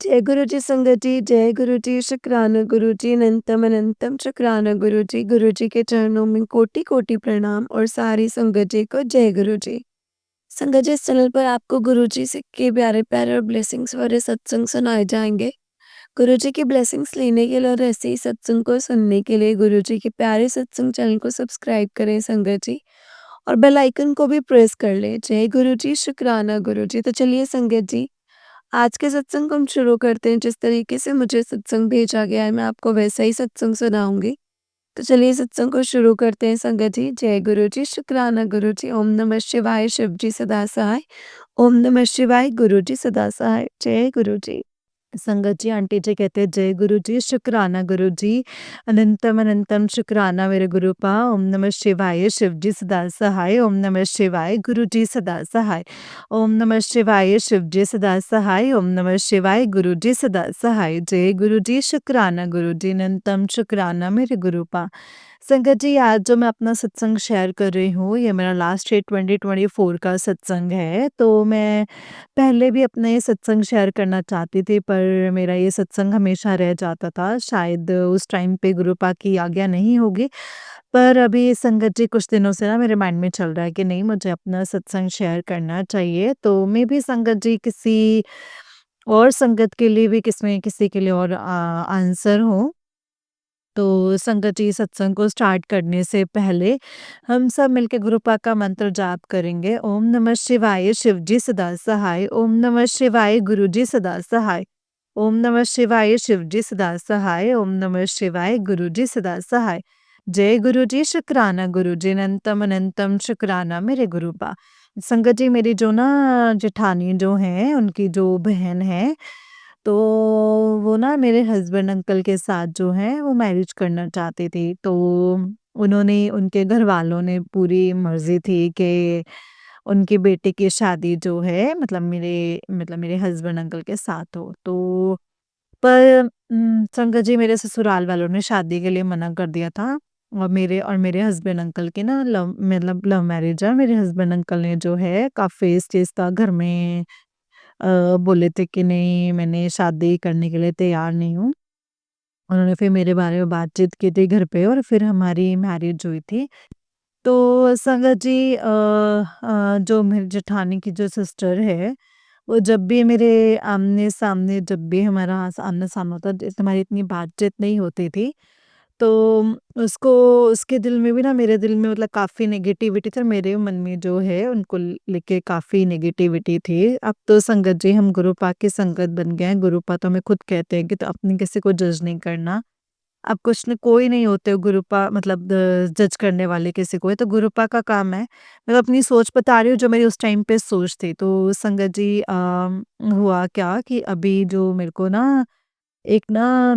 जय गुरु जी संगत जी, जय गुरु जी, शुक्राना गुरु जी, अनंतम अनंतम शुक्राना गुरु जी। गुरु जी के चरणों में कोटि-कोटि प्रणाम और सारी संगत जी को जय गुरु जी। संगत जी, इस चैनल पर आपको गुरु जी से के प्यारे-प्यारे और ब्लेसिंग्स भरे सत्संग सुनाए जाएँगे। गुरु जी की ब्लेसिंग्स लेने के लिए और ऐसे ही सत्संग को सुनने के लिए गुरु जी के प्यारे सत्संग चैनल को सब्सक्राइब करें संगत जी, और बेल आइकन को भी प्रेस कर लें। जय गुरु जी, शुक्राना गुरु जी। तो चलिए संगत जी, आज के सत्संग को हम शुरू करते हैं। जिस तरीके से मुझे सत्संग भेजा गया है, मैं आपको वैसा ही सत्संग सुनाऊँगी। तो चलिए सत्संग को शुरू करते हैं संगत जी। जय गुरु जी, शुक्राना गुरु जी, ओम नमः शिवाय, शिव जी सदा सहाय। ओम नमः शिवाय, गुरु जी सदा सहाय। जय गुरु जी। संगत जी, आंटी जी कहते हैं जय गुरु जी, शुक्राना गुरु जी, अनंतम अनंतम शुक्राना मेरे गुरुपा। ओम नमः शिवाय, शिव जी सदा सहाय। ओम नमः शिवाय, गुरु जी सदा सहाय। ओम नमः शिवाय, शिव जी सदा सहाय। ओम नमः शिवाय, गुरु जी सदा सहाय। जय गुरु जी, शुक्राना गुरु जी, अनंतम शुक्राना मेरे गुरुपा। संगत जी, आज जो मैं अपना सत्संग शेयर कर रही हूँ, ये मेरा लास्ट ईयर 2024 का सत्संग है। तो मैं पहले भी अपना ये सत्संग शेयर करना चाहती थी, पर मेरा ये सत्संग हमेशा रह जाता था। शायद उस टाइम पे गुरुपा की आज्ञा नहीं होगी, पर अभी संगत जी कुछ दिनों से ना मेरे माइंड में चल रहा है कि नहीं, मुझे अपना सत्संग शेयर करना चाहिए। तो मैं भी संगत जी किसी और संगत के लिए भी किसमें किसी के लिए और आंसर हो। तो संगत जी, सत्संग को स्टार्ट करने से पहले हम सब मिलके गुरुपा का मंत्र जाप करेंगे। ओम नमः शिवाय, शिव जी सदा सहाय। ओम नमः शिवाय, गुरु जी सदा सहाय। ओम नमः शिवाय, शिव जी सदा सहाय। ओम नमः शिवाय, गुरु जी सदा सहाय। जय गुरु जी, शुक्राना गुरु जी, अनंतम अनंतम शुक्राना मेरे गुरुपा। संगत जी, मेरी जो ना जेठानी जो है, उनकी जो बहन है, तो वो ना मेरे हस्बैंड अंकल के साथ जो है वो मैरिज करना चाहती थी। तो उन्होंने उनके घर वालों ने पूरी मर्जी थी कि उनकी बेटी की शादी जो है मतलब मेरे हस्बैंड अंकल के साथ हो। तो पर संगत जी, मेरे ससुराल वालों ने शादी के लिए मना कर दिया था। और मेरे हस्बैंड अंकल की ना लव मैरिज है। मेरे हस्बैंड अंकल ने जो है काफ़ी इस चीज़ का घर में बोले थे कि नहीं, मैंने शादी करने के लिए तैयार नहीं हूँ। उन्होंने फिर मेरे बारे में बातचीत की थी घर पे और फिर हमारी मैरिज हुई थी। तो संगत जी, जो मेरी जेठानी की जो सिस्टर है, वो जब भी मेरे आमने-सामने जब भी हमारा आमना-सामना होता हमारी इतनी बातचीत नहीं होती थी। तो उसको उसके दिल में भी ना मेरे दिल में मतलब काफ़ी नेगेटिविटी थी, और मेरे मन में जो है उनको लेके काफ़ी नेगेटिविटी थी। अब तो संगत जी, हम गुरुपा की संगत बन गए हैं। गुरुपा तो हमें खुद कहते हैं कि तो अपनी किसी को जज नहीं करना। अब कुछ न कोई नहीं होते हो गुरुपा, मतलब जज करने वाले किसी को, ये तो गुरुपा का काम है। मैं अपनी सोच बता रही हूँ, जो मेरी उस टाइम पे सोच थी। तो संगत जी, हुआ क्या कि अभी जो मेरे को ना एक ना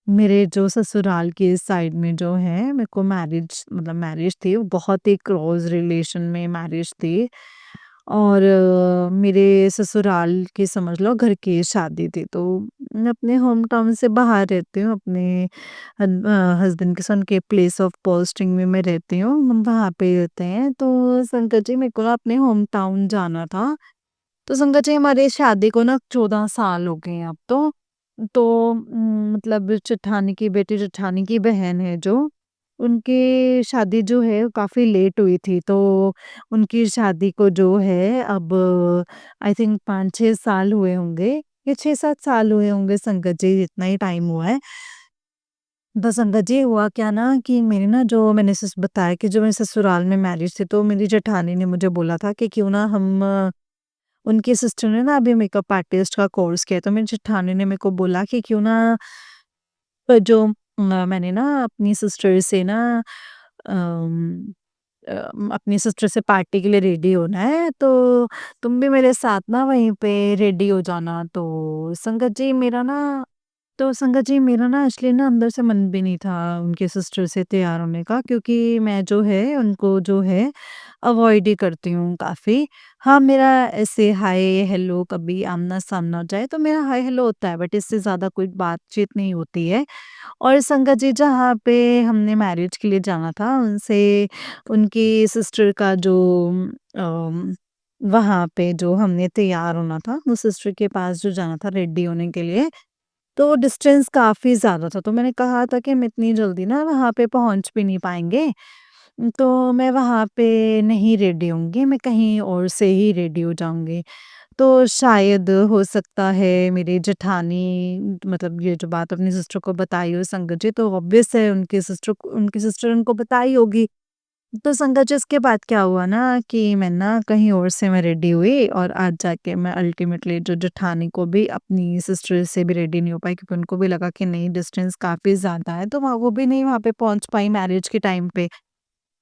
मेरे जो ससुराल के साइड में जो है, मेरे को मैरिज थी, वो बहुत ही क्लोज़ रिलेशन में मैरिज थी। और मेरे ससुराल की समझ लो घर की शादी थी। तो मैं अपने होम टाउन से बाहर रहती हूँ, अपने हस्बैंड के साथ उनके प्लेस ऑफ पोस्टिंग में मैं रहती हूँ, हम वहाँ पे रहते हैं। तो संगत जी, मेरे को ना अपने होम टाउन जाना था। तो संगत जी, हमारी शादी को ना 14 साल हो गए हैं अब तो। तो मतलब जेठानी की बेटी, जेठानी की बहन है जो, उनकी शादी जो है वो काफ़ी लेट हुई थी। तो उनकी शादी को जो है अब आई थिंक 5-6 साल हुए होंगे, या 6-7 साल हुए होंगे संगत जी, इतना ही टाइम हुआ है। तो संगत जी, हुआ क्या ना कि मेरी ना जो मैंने सस बताया कि जो मेरे ससुराल में मैरिज थी, तो मेरी जेठानी ने मुझे बोला था कि क्यों ना हम उनकी सिस्टर ने ना अभी मेकअप आर्टिस्ट का कोर्स किया है, तो मेरी जेठानी ने मेरे को बोला कि क्यों ना मैंने ना अपनी सिस्टर से ना अपनी सिस्टर से पार्टी के लिए रेडी होना है, तो तुम भी मेरे साथ ना वहीं पे रेडी हो जाना। तो संगत जी, मेरा ना एक्चुअली ना अंदर से मन भी नहीं था उनके सिस्टर से तैयार होने का, क्योंकि मैं जो है उनको जो है अवॉइड ही करती हूँ काफ़ी। हाँ, मेरा ऐसे हाय हेलो कभी आमना-सामना हो जाए तो मेरा हाय हेलो होता है, बट इससे ज़्यादा कोई बातचीत नहीं होती है। और संगत जी, जहाँ पे हमने मैरिज के लिए जाना था, उनसे उनकी सिस्टर का जो अम वहाँ पे जो हमने तैयार होना था, वो सिस्टर के पास जो जाना था रेडी होने के लिए, तो डिस्टेंस काफ़ी ज़्यादा था, तो मैंने कहा था कि हम इतनी जल्दी ना वहाँ पे पहुँच भी नहीं पाएँगे, तो मैं वहाँ पे नहीं रेडी होंगी, मैं कहीं और से ही रेडी हो जाऊँगी। तो शायद हो सकता है मेरी जेठानी, मतलब ये जो बात अपनी सिस्टर को बताई हो संगत जी, तो ऑब्वियस है उनकी सिस्टर उनको बताई होगी। तो संगत जी उसके बाद क्या हुआ ना कि मैं ना कहीं और से मैं रेडी हुई और आज जाके मैं अल्टीमेटली जो जेठानी को भी अपनी सिस्टर से भी रेडी नहीं हो पाई, क्योंकि उनको भी लगा कि नहीं डिस्टेंस काफ़ी ज़्यादा है, तो वो भी नहीं वहाँ पे पहुँच पाई मैरिज के टाइम पे।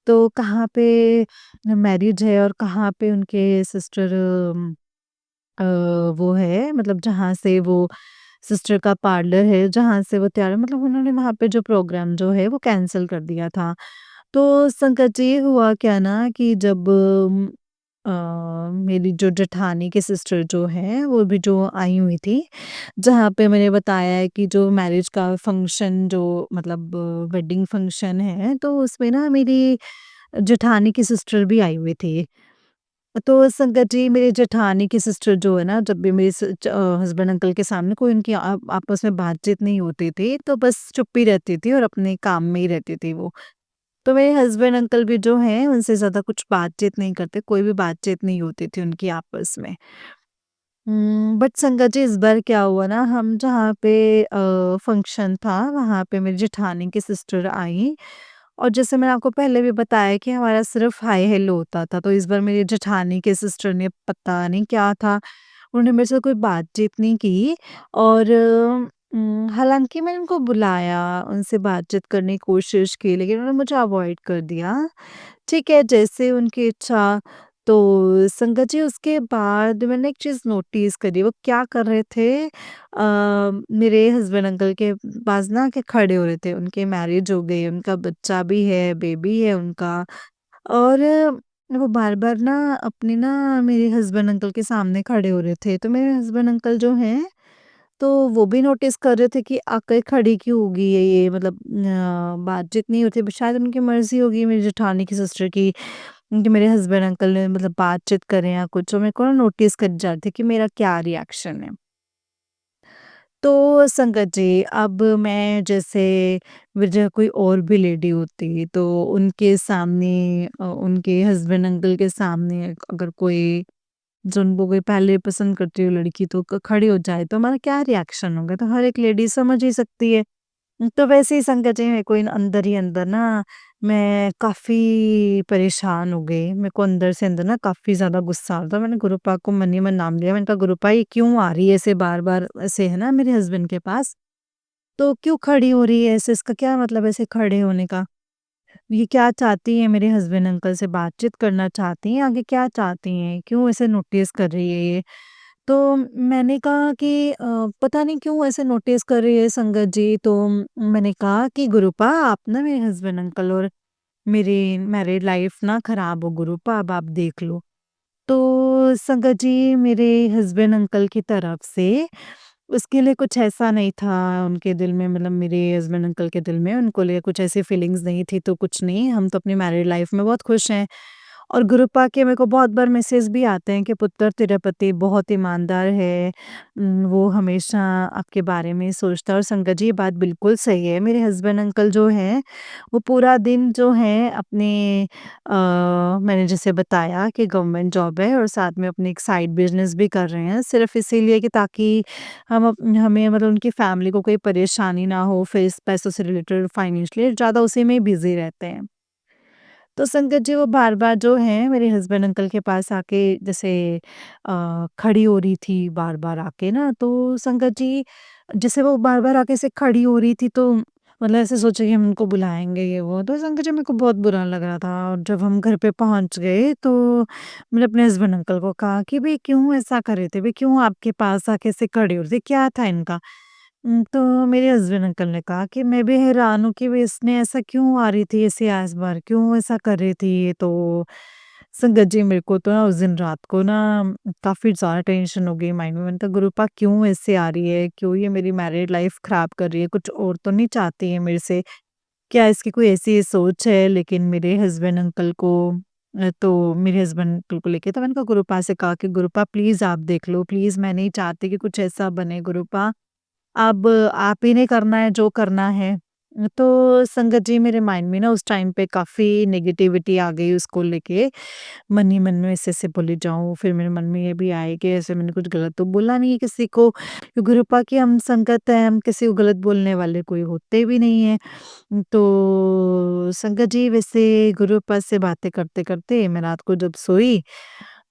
तो कहाँ पे मैरिज है और कहाँ पे उनके सिस्टर अ, वो है, मतलब जहाँ से वो सिस्टर का पार्लर है, जहाँ से वो तैयार, मतलब उन्होंने वहाँ पे जो प्रोग्राम जो है वो कैंसल कर दिया था। तो संगत जी हुआ क्या ना कि जब मेरी जो जेठानी की सिस्टर जो है वो भी जो आई हुई थी, जहाँ पे मैंने बताया है कि जो मैरिज का फंक्शन जो मतलब वेडिंग फंक्शन है, तो उसमें ना मेरी जेठानी की सिस्टर भी आई हुई थी। तो संगत जी मेरी जेठानी की सिस्टर जो है ना, जब भी मेरे हस्बैंड अंकल के सामने कोई उनकी आपस में बातचीत नहीं होती थी, तो बस चुप ही रहती थी और अपने काम में ही रहती थी वो। तो मेरे हस्बैंड अंकल भी जो हैं उनसे ज़्यादा कुछ बातचीत नहीं करते, कोई भी बातचीत नहीं होती थी उनकी आपस में। बट संगत जी इस बार क्या हुआ ना, हम जहाँ पे फंक्शन था वहाँ पे मेरी जेठानी की सिस्टर आई, और जैसे मैंने आपको पहले भी बताया कि हमारा सिर्फ हाय हेलो होता था, तो इस बार मेरी जेठानी की सिस्टर ने पता नहीं क्या था, उन्होंने मेरे से कोई बातचीत नहीं की, और हालाँकि मैंने उनको बुलाया, उनसे बातचीत करने की कोशिश की, लेकिन उन्होंने मुझे अवॉइड कर दिया। ठीक है, जैसे उनकी इच्छा। तो संगत जी उसके बाद मैंने एक चीज़ नोटिस करी, वो क्या कर रहे थे, मेरे हस्बैंड अंकल के पास ना के खड़े हो रहे थे, उनकी मैरिज हो गई, उनका बच्चा भी है, बेबी है उनका, और वो बार-बार ना अपने ना मेरे हस्बैंड अंकल के सामने खड़े हो रहे थे। तो मेरे हस्बैंड अंकल जो हैं, तो वो भी नोटिस कर रहे थे कि आकर खड़ी क्यों होगी है ये, मतलब बातचीत नहीं होती, शायद उनकी मर्ज़ी होगी मेरी जेठानी की सिस्टर की कि मेरे हस्बैंड अंकल ने मतलब बातचीत करें या कुछ, तो मेरे को ना नोटिस करी जा रही थी कि मेरा क्या रिएक्शन है। तो संगत जी, अब मैं जैसे वजह कोई और भी लेडी होती तो उनके सामने उनके हस्बैंड अंकल के सामने अगर कोई जो उनको कोई पहले पसंद करती हो लड़की तो खड़ी हो जाए, तो हमारा क्या रिएक्शन होगा, तो हर एक लेडी समझ ही सकती है। तो वैसे ही संगत जी मेरे को अंदर ही अंदर ना मैं काफ़ी परेशान हो गई। मेरे को अंदर से अंदर ना काफ़ी ज़्यादा गुस्सा आ रहा था। मैंने गुरुपा को मन ही मन नाम लिया। मैंने कहा गुरुपा ये क्यों आ रही है ऐसे बार-बार ऐसे, है ना, मेरे हस्बैंड के पास? तो क्यों खड़ी हो रही है ऐसे, इसका क्या मतलब है ऐसे खड़े होने का? ये क्या चाहती हैं, मेरे हस्बैंड अंकल से बातचीत करना चाहती हैं, आगे क्या चाहती हैं? क्यों ऐसे नोटिस कर रही है ये? तो मैंने कहा कि पता नहीं क्यों ऐसे नोटिस कर रही है संगत जी, तो मैंने कहा कि गुरुपा आप ना मेरे हस्बैंड अंकल और मेरी मैरिड लाइफ ना खराब हो गुरुपा, अब आप देख लो। तो संगत जी मेरे हस्बैंड अंकल की तरफ से उसके लिए कुछ ऐसा नहीं था उनके दिल में, मतलब मेरे हस्बैंड अंकल के दिल में उनको लिए कुछ ऐसी फीलिंग्स नहीं थी, तो कुछ नहीं, हम तो अपनी मैरिड लाइफ में बहुत खुश हैं। और गुरुपा के मेरे को बहुत बार मैसेज भी आते हैं कि पुत्र तेरा पति बहुत ईमानदार है, वो हमेशा आपके बारे में सोचता है, और संगत जी ये बात बिल्कुल सही है। मेरे हस्बैंड अंकल जो हैं वो पूरा दिन जो है अपने मैंने जैसे बताया कि गवर्नमेंट जॉब है और साथ में अपनी एक साइड बिजनेस भी कर रहे हैं, सिर्फ इसीलिए कि ताकि हमें मतलब उनकी फैमिली को कोई परेशानी ना हो, फिर इस पैसों से रिलेटेड फाइनेंशियली ज़्यादा उसी में ही बिजी रहते हैं। तो संगत जी वो बार-बार जो है मेरे हस्बैंड अंकल के पास आके जैसे खड़ी हो रही थी बार-बार आके ना, तो संगत जी जैसे वो बार-बार आके ऐसे खड़ी हो रही थी, तो मतलब ऐसे सोचा कि हम उनको बुलाएँगे ये वो, तो संगत जी मेरे को बहुत बुरा लग रहा था, और जब हम घर पे पहुँच गए तो मैंने अपने हस्बैंड अंकल को कहा कि भई क्यों ऐसा कर रहे थे? भई क्यों आपके पास आके ऐसे खड़े हो रहे थे? क्या था इनका? तो मेरे हस्बैंड अंकल ने कहा कि मैं भी हैरान हूँ कि वे इसने ऐसा क्यों आ रही थी ऐसे आज बार, क्यों ऐसा कर रही थी ये? तो संगत जी मेरे को तो ना उस दिन रात को ना काफ़ी ज़्यादा टेंशन हो गई माइंड में। मैंने कहा गुरूपा क्यों ऐसे आ रही है? क्यों ये मेरी मैरिड लाइफ़ ख़राब कर रही है? कुछ और तो नहीं चाहती है मेरे से? क्या इसकी कोई ऐसी सोच है? लेकिन मेरे हस्बैंड अंकल को तो मेरे हस्बैंड अंकल को लेके, तो मैंने कहा गुरुपा से कहा कि गुरुपा प्लीज़ आप देख लो, प्लीज़ मैं नहीं चाहती कि कुछ ऐसा बने गुरुपा, अब आप ही ने करना है जो करना है। तो संगत जी मेरे माइंड में ना उस टाइम पे काफ़ी नेगेटिविटी आ गई उसको लेके। मन ही मन में ऐसे-ऐसे बोली जाऊँ, फिर मेरे मन में ये भी आए कि ऐसे मैंने कुछ गलत तो बोला नहीं है किसी को, क्योंकि गुरुपा की हम संगत है, हम किसी को गलत बोलने वाले कोई होते भी नहीं हैं। तो संगत जी वैसे गुरुपा से बातें करते-करते मैं रात को जब सोई,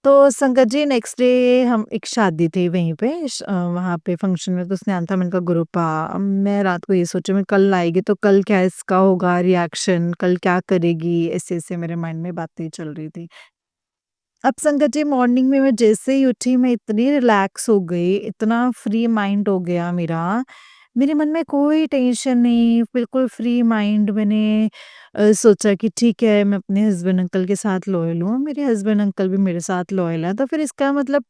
तो संगत जी नेक्स्ट डे हम एक शादी थी वहीं पे वहाँ पे फंक्शन में, तो उसने आना था। मैंने कहा गुरुपा, मैं रात को ये सोची मैं कल आएगी तो कल क्या इसका होगा रिएक्शन, कल क्या करेगी? ऐसे-ऐसे मेरे माइंड में बातें चल रही थी। अब संगत जी मॉर्निंग में मैं जैसे ही उठी मैं इतनी रिलैक्स हो गई, इतना फ्री माइंड हो गया मेरा, मेरे मन में कोई टेंशन नहीं, बिल्कुल फ्री माइंड मैंने सोचा कि ठीक है मैं अपने हस्बैंड अंकल के साथ लॉयल हूँ, मेरे हस्बैंड अंकल भी मेरे साथ लॉयल है, तो फिर इसका मतलब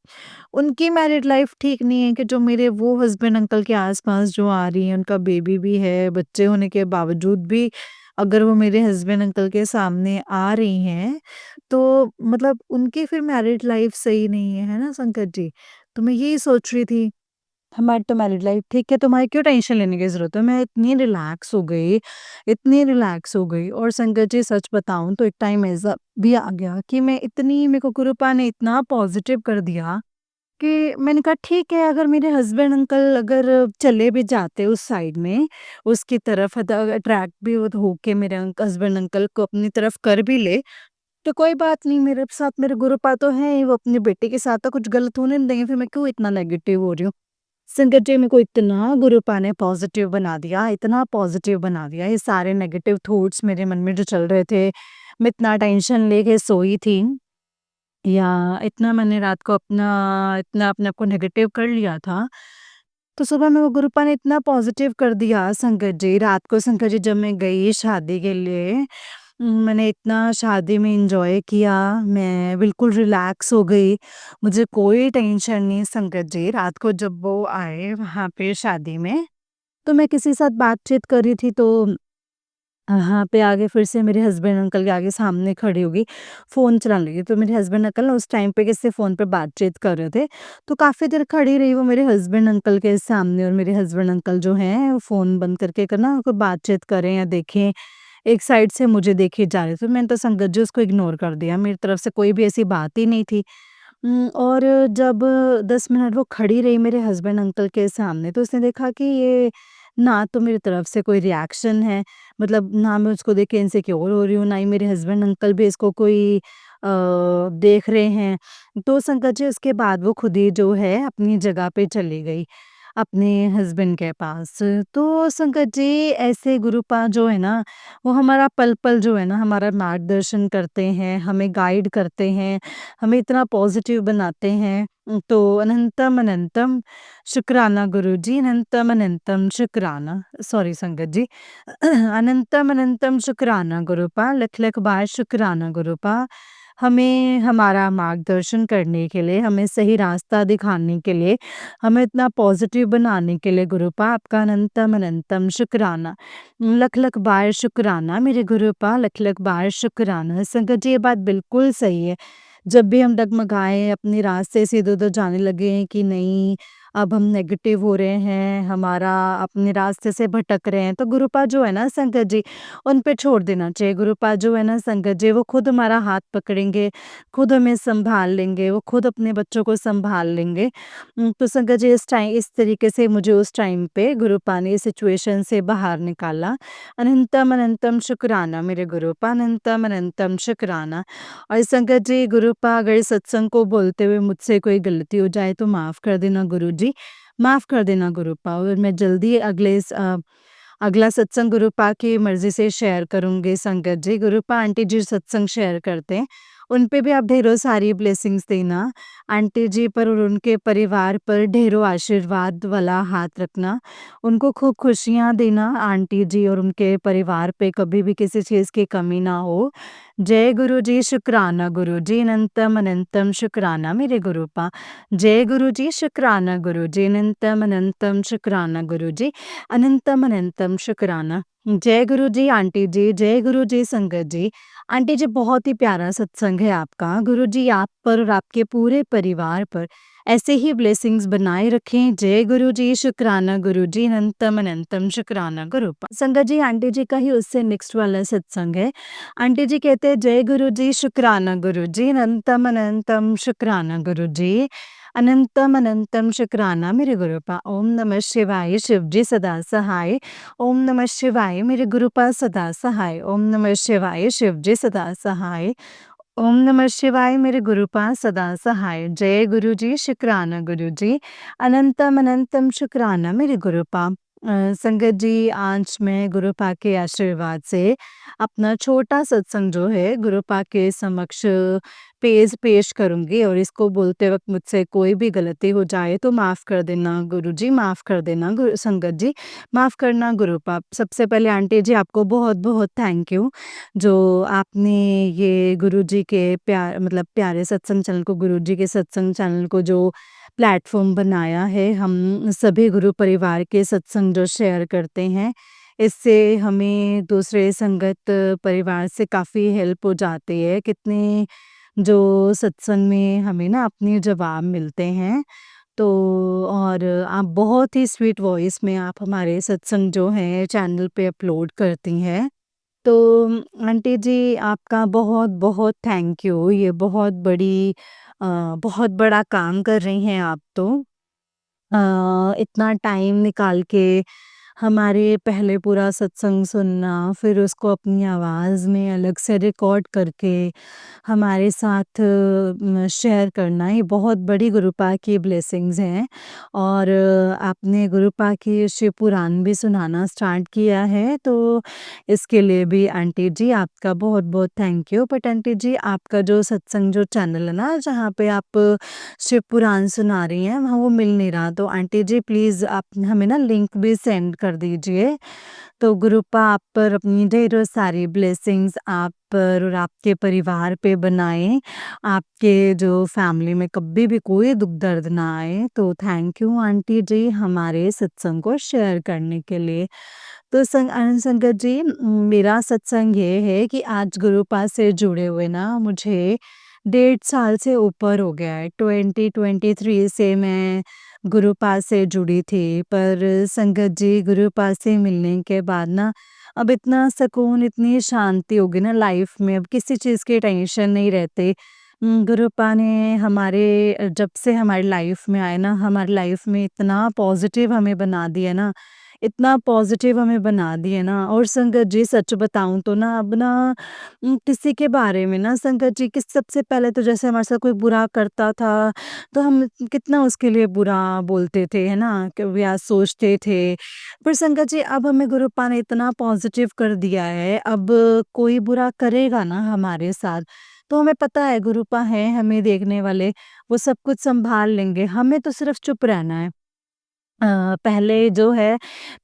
उनकी मैरिड लाइफ ठीक नहीं है कि जो मेरे वो हस्बैंड अंकल के आस-पास जो आ रही हैं, उनका बेबी भी है, बच्चे होने के बावजूद भी अगर वो मेरे हस्बैंड अंकल के सामने आ रही हैं, तो मतलब उनकी फिर मैरिड लाइफ सही नहीं है, है ना संकट जी? तो मैं यही सोच रही थी, हमारी तो मैरिड लाइफ ठीक है, तुम्हारी क्यों टेंशन लेने की ज़रूरत है? मैं इतनी रिलैक्स हो गई, और संगत जी सच बताऊँ तो एक टाइम ऐसा भी आ गया कि मैं इतनी मेरे को गुरुपा ने इतना पॉज़िटिव कर दिया कि मैंने कहा ठीक है, अगर मेरे हस्बैंड अंकल अगर चले भी जाते उस साइड में, उसकी तरफ अट्रैक्ट भी वो होके मेरे हस्बैंड अंकल को अपनी तरफ कर भी ले, तो कोई बात नहीं, मेरे साथ मेरे गुरुपा तो हैं ही, वो अपने बेटे के साथ तो कुछ गलत होने नहीं देंगे, फिर मैं क्यों इतना नेगेटिव हो रही हूँ। संगत जी मेरे को इतना गुरुपा ने पॉजिटिव बना दिया, इतना पॉजिटिव बना दिया, ये सारे नेगेटिव थॉट्स मेरे मन में जो चल रहे थे, मैं इतना टेंशन लेके सोई थी, या इतना मैंने रात को इतना अपने आप को नेगेटिव कर लिया था, तो सुबह में वो गुरुपा ने इतना पॉजिटिव कर दिया संगत जी, रात को संगत जी जब मैं गई शादी के लिए, मैंने इतना शादी में एन्जॉय किया, मैं बिल्कुल रिलैक्स हो गई, मुझे कोई टेंशन नहीं संगत जी। रात को जब वो आए वहाँ पे शादी में, तो मैं किसी के साथ बातचीत कर रही थी, तो वहाँ पे आगे फिर से मेरे हस्बैंड अंकल के आगे सामने खड़ी हो गई, फ़ोन चलाने लगी। तो मेरे हस्बैंड अंकल ना उस टाइम पे किसी से फ़ोन पे बातचीत कर रहे थे, तो काफ़ी देर खड़ी रही वो मेरे हस्बैंड अंकल के सामने, और मेरे हस्बैंड अंकल जो हैं वो फ़ोन बंद करके ना कोई बातचीत कर रहे हैं या देखें, एक साइड से मुझे देखे जा रहे थे। तो मैंने तो संगत जी उसको इग्नोर कर दिया, मेरी तरफ से कोई भी ऐसी बात ही नहीं थी। और जब 10 मिनट वो खड़ी रही मेरे हस्बैंड अंकल के सामने, तो उसने देखा कि ये ना तो मेरी तरफ से कोई रिएक्शन है, मतलब ना मैं उसको देख के इनसिक्योर हो रही हूँ, ना ही मेरे हस्बैंड अंकल भी इसको कोई देख रहे हैं। तो संकट जी उसके बाद वो खुद ही जो है अपनी जगह पे चली गई, अपने हस्बैंड के पास। तो संकट जी ऐसे गुरुपा जो है ना, वो हमारा पल-पल जो है ना हमारा मार्गदर्शन करते हैं, हमें गाइड करते हैं, हमें इतना पॉज़िटिव बनाते हैं। तो अनंतम अनंतम शुक्राना गुरुजी, अनंतम अनंतम शुक्राना। सॉरी संगत जी। अनंतम अनंतम शुक्राना गुरुपा, लख-लख बार शुक्राना गुरुपा। हमें हमारा मार्गदर्शन करने के लिए, हमें सही रास्ता दिखाने के लिए, हमें इतना पॉज़िटिव बनाने के लिए गुरुपा आपका अनंतम अनंतम शुक्राना। लख-लख बार शुक्राना मेरे गुरुपा, लख-लख बार शुक्राना। संगत जी ये बात बिल्कुल सही है। जब भी हम डगमगाएँ, अपने रास्ते से इधर-उधर जाने लगें कि नहीं, अब हम नेगेटिव हो रहे हैं, हमारा अपने रास्ते से भटक रहे हैं, तो गुरुपा जो है ना संगत जी, उन पे छोड़ देना चाहिए। गुरुपा जो है ना संगत जी, वो खुद हमारा हाथ पकड़ेंगे, खुद हमें सँभाल लेंगे, वो खुद अपने बच्चों को सँभाल लेंगे। तो संगत जी इस तरीके से मुझे उस टाइम पे गुरुपा ने इस सिचुएशन से बाहर निकाला। अनंतम अनंतम शुक्राना मेरे गुरुपा, अनंतम अनंतम शुक्राना। और संगत जी गुरुपा अगर सत्संग को बोलते हुए मुझसे कोई गलती हो जाए तो माफ़ कर देना गुरुजी, माफ़ कर देना गुरुपा, और मैं जल्दी अगला सत्संग गुरुपा की मर्ज़ी से शेयर करूँगी संगत जी। गुरुपा आंटी जी सत्संग शेयर करते हैं, उन पे भी आप ढेरों सारी ब्लेसिंग्स देना। आंटी जी पर और उनके परिवार पर ढेरों आशीर्वाद वाला हाथ रखना। उनको खूब खुशियाँ देना आंटी जी और उनके परिवार पे कभी भी किसी चीज़ की कमी ना हो। जय गुरु जी, शुक्राना गुरु जी, अनंतम अनंतम शुक्राना मेरे गुरुपा। जय गुरु जी, शुक्राना गुरु जी, अनंतम अनंतम शुक्राना गुरु जी, अनंतम अनंतम शुक्राना। जय गुरु जी, आंटी जी, जय गुरु जी, संगत जी। आंटी जी, बहुत ही प्यारा सत्संग है आपका। गुरु जी आप पर और आपके पूरे परिवार पर ऐसे ही ब्लेसिंग्स बनाए रखें। जय गुरु जी, शुक्राना गुरु जी, अनंतम अनंतम शुक्राना गुरु। संगत जी, आंटी जी का ही उससे नेक्स्ट वाला सत्संग है। आंटी जी कहते हैं, जय गुरु जी, शुक्राना गुरु जी, अनंतम अनंतम शुक्राना गुरु जी। अनंतम अनंतम शुक्राना मेरे गुरुपा। ओम नमः शिवाय, शिव जी सदा सहाय। ओम नमः शिवाय, मेरे गुरुपा सदा सहाय। ओम नमः शिवाय, शिव जी सदा सहाय। ओम नमः शिवाय, मेरे गुरुपा सदा सहाय। जय गुरु जी, शुक्राना गुरु जी। अनंतम अनंतम शुक्राना मेरे गुरुपा। संगत जी, आज मैं गुरुपा के आशीर्वाद से अपना छोटा सत्संग जो है गुरुपा के समक्ष पेश पेश करूँगी, और इसको बोलते वक़्त मुझसे कोई भी गलती हो जाए तो माफ़ कर देना गुरुजी, माफ़ कर देना संगत जी, माफ़ करना गुरुपा। सबसे पहले आंटी जी, आपको बहुत-बहुत थैंक यू, जो आपने ये गुरुजी के प्यारे सत्संग चैनल को, गुरुजी के सत्संग चैनल को जो प्लेटफ़ॉर्म बनाया है। हम सभी गुरु परिवार के सत्संग जो शेयर करते हैं, इससे हमें दूसरे संगत परिवार से काफ़ी हेल्प हो जाती है। कितने जो सत्संग में हमें ना अपने जवाब मिलते हैं। तो और आप बहुत ही स्वीट वॉइस में आप हमारे सत्संग जो हैं चैनल पे अपलोड करती हैं। तो आंटी जी, आपका बहुत-बहुत थैंक यू। ये बहुत बड़ा काम कर रही हैं आप तो। इतना टाइम निकाल के हमारे पहले पूरा सत्संग सुनना, फिर उसको अपनी आवाज़ में अलग से रिकॉर्ड करके हमारे साथ शेयर करना, ये बहुत बड़ी गुरुपा की ब्लेसिंग्स हैं। और आपने गुरुपा की शिव पुराण भी सुनाना स्टार्ट किया है, तो इसके लिए भी आंटी जी आपका बहुत-बहुत थैंक यू। बट आंटी जी, आपका जो सत्संग जो चैनल है ना, जहाँ पे आप शिव पुराण सुना रही हैं, वहाँ वो मिल नहीं रहा। तो आंटी जी, प्लीज़ आप हमें ना लिंक भी सेंड कर दीजिए। तो गुरुपा आप पर अपनी ढेरों सारी ब्लेसिंग्स आप पर और आपके परिवार पे बनाए। आपके जो फैमिली में कभी भी कोई दुःख दर्द ना आए। तो थैंक यू आंटी जी, हमारे सत्संग को शेयर करने के लिए। तो संगत जी, मेरा सत्संग ये है कि आज गुरुपा से जुड़े हुए ना मुझे 1.5 साल से ऊपर हो गया है। 2023 से मैं गुरुपा से जुड़ी थी, पर संगत जी, गुरुपा से मिलने के बाद ना अब इतना सुकून, इतनी शांति हो गई ना लाइफ में, अब किसी चीज़ की टेंशन नहीं रहती। गुरुपा ने जब से हमारी लाइफ में आए ना, हमारी लाइफ में इतना पॉज़िटिव हमें बना दिया ना, इतना पॉज़िटिव हमें बना दिया ना। और संगत जी, सच बताऊँ तो ना अब ना किसी के बारे में ना संगत जी, किस सबसे पहले तो जैसे हमारे साथ कोई बुरा करता था, तो हम कितना उसके लिए बुरा बोलते थे, है ना? या सोचते थे। पर संगत जी, अब हमें गुरुपा ने इतना पॉज़िटिव कर दिया है, अब कोई बुरा करेगा ना हमारे साथ, तो हमें पता है गुरुपा हैं हमें देखने वाले, वो सब कुछ सँभाल लेंगे, हमें तो सिर्फ़ चुप रहना है। पहले जो है,